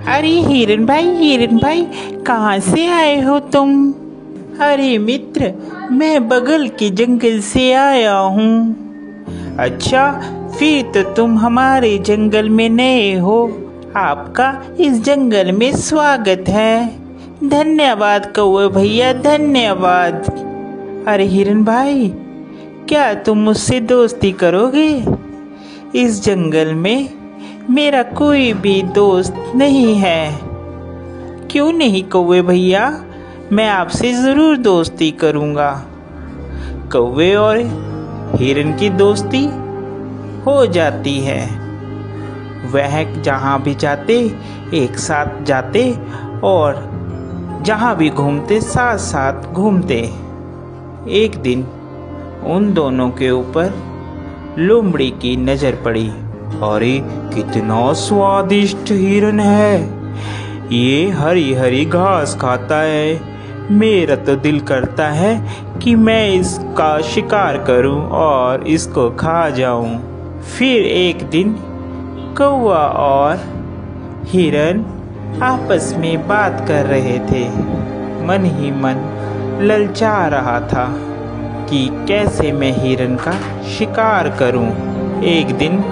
अरे हिरन भाई, कहाँ से आए हो तुम? अरे मित्र, मैं बगल के जंगल से आया हूँ। अच्छा, फिर तो तुम हमारे जंगल में नए हो। आपका इस जंगल में स्वागत है। धन्यवाद कौवे भैया, धन्यवाद। अरे हिरन भाई, क्या तुम मुझसे दोस्ती करोगे? इस जंगल में मेरा कोई भी दोस्त नहीं है। क्यों नहीं कौवे भैया, मैं आपसे ज़रूर दोस्ती करूँगा। कौवे और हिरन की दोस्ती हो जाती है। वह जहाँ भी जाते एक साथ जाते और जहाँ भी घूमते साथ साथ घूमते। एक दिन उन दोनों के ऊपर लोमड़ी की नज़र पड़ी। अरे कितना स्वादिष्ट हिरन है, ये हरी हरी घास खाता है। मेरा तो दिल करता है कि मैं इसका शिकार करूं और इसको खा जाऊं। फिर एक दिन कौवा और हिरन आपस में बात कर रहे थे। मन ही मन ललचा रहा था कि कैसे मैं हिरन का शिकार करूं। एक दिन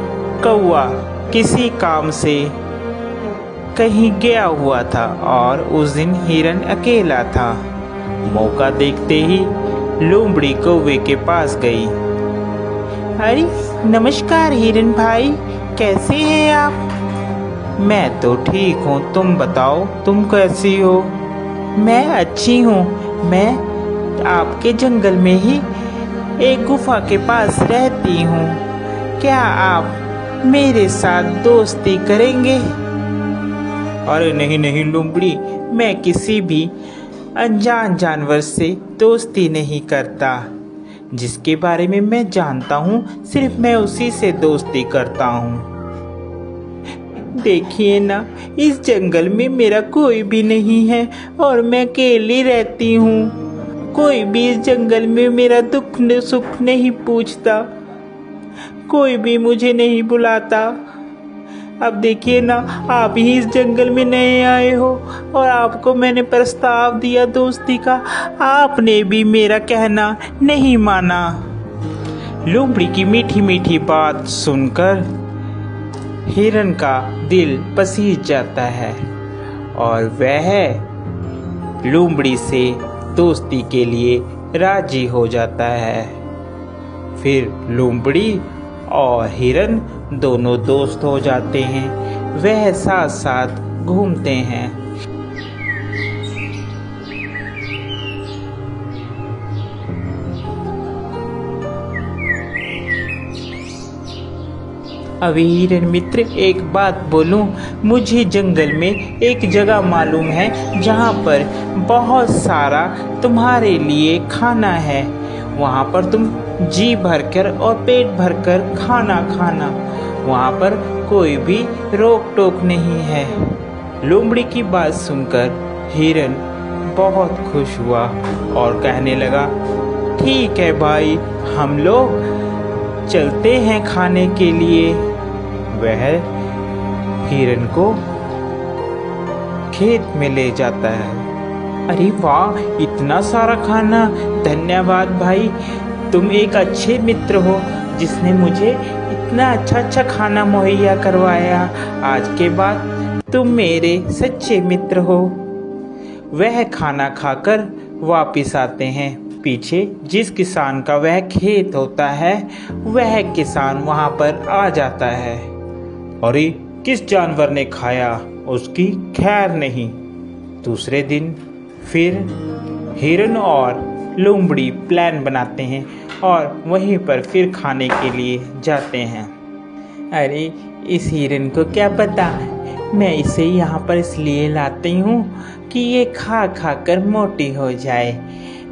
कौवा किसी काम से कहीं गया हुआ था और उस दिन हिरन अकेला था। मौका देखते ही लोमड़ी कौवे के पास गई। अरे नमस्कार हिरन भाई, कैसे हैं आप? मैं तो ठीक हूँ, तुम बताओ तुम कैसी हो? मैं अच्छी हूँ। मैं आपके जंगल में ही एक गुफा के पास रहती हूँ। क्या आप मेरे साथ दोस्ती करेंगे? अरे नहीं नहीं लोमड़ी, मैं किसी भी अनजान जानवर से दोस्ती नहीं करता। जिसके बारे में मैं जानता हूँ सिर्फ मैं उसी से दोस्ती करता हूँ। देखिए ना, इस जंगल में मेरा कोई भी नहीं है और मैं अकेली रहती हूँ। कोई भी इस जंगल में मेरा दुख सुख नहीं पूछता, कोई भी मुझे नहीं बुलाता। अब देखिए ना, आप ही इस जंगल में नए आए हो और आपको मैंने प्रस्ताव दिया दोस्ती का, आपने भी मेरा कहना नहीं माना। लोमड़ी की मीठी मीठी बात सुनकर हिरन का दिल पसीज जाता है और वह लोमड़ी से दोस्ती के लिए राजी हो जाता है। फिर लोमड़ी और हिरन दोनों दोस्त हो जाते हैं। वह साथ साथ घूमते हैं। अभी हिरन मित्र, एक बात बोलूं, मुझे जंगल में एक जगह मालूम है जहाँ पर बहुत सारा तुम्हारे लिए खाना है। वहाँ पर तुम जी भरकर और पेट भरकर खाना खाना, वहाँ पर कोई भी रोक टोक नहीं है। लोमड़ी की बात सुनकर हिरन बहुत खुश हुआ और कहने लगा, ठीक है भाई, हम लोग चलते हैं खाने के लिए। वह हिरन को खेत में ले जाता है। अरे वाह, इतना सारा खाना! धन्यवाद भाई, तुम एक अच्छे मित्र हो जिसने मुझे इतना अच्छा खाना मुहैया करवाया। आज के बाद तुम मेरे सच्चे मित्र हो। वह खाना खाकर वापिस आते हैं। पीछे जिस किसान का वह खेत होता है, वह किसान वहां पर आ जाता है। अरे किस जानवर ने खाया, उसकी खैर नहीं। दूसरे दिन फिर हिरन और लोमड़ी प्लान बनाते हैं और वहीं पर फिर खाने के लिए जाते हैं। अरे इस हिरन को क्या पता, मैं इसे यहाँ पर इसलिए लाती हूँ कि ये खा खा कर मोटी हो जाए,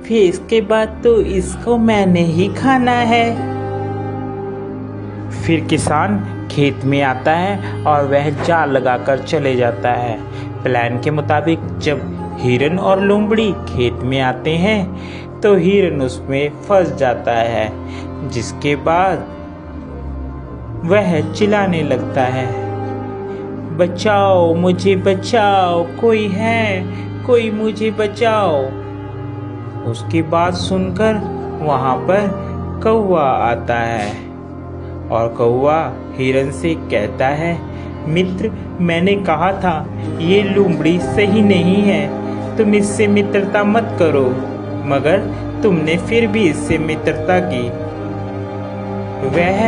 फिर इसके बाद तो इसको मैंने ही खाना है। फिर किसान खेत में आता है और वह जाल लगाकर चले जाता है। प्लान के मुताबिक जब हिरन और लोमड़ी खेत में आते हैं तो हिरन उसमें फंस जाता है, जिसके बाद वह चिल्लाने लगता है, बचाओ, मुझे बचाओ, कोई है, कोई मुझे बचाओ। उसकी बात सुनकर वहाँ पर कौवा आता है और कौवा हिरन से कहता है, मित्र, मैंने कहा था ये लोमड़ी सही नहीं है, तुम इससे मित्रता मत करो, मगर तुमने फिर भी इससे मित्रता की। वह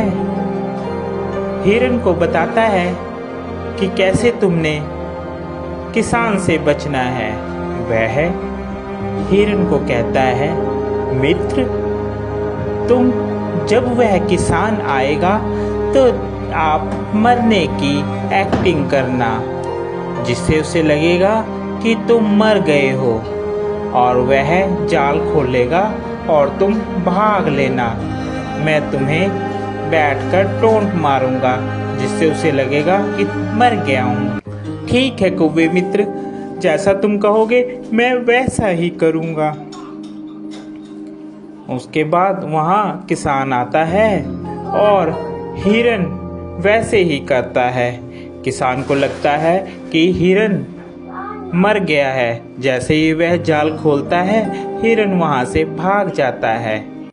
हिरन को बताता है कि कैसे तुमने किसान से बचना है। वह हिरन को कहता है, मित्र, तुम जब वह किसान आएगा तो आप मरने की एक्टिंग करना, जिससे उसे लगेगा कि तुम मर गए हो, और वह जाल खोलेगा और तुम भाग लेना। मैं तुम्हें बैठकर टोंट मारूंगा, जिससे उसे लगेगा कि मर गया हूँ। ठीक है कौवे मित्र, जैसा तुम कहोगे मैं वैसा ही करूँगा। उसके बाद वहाँ किसान आता है और हिरन वैसे ही करता है। किसान को लगता है कि हिरन मर गया है। जैसे ही वह जाल खोलता है, हिरन वहाँ से भाग जाता है।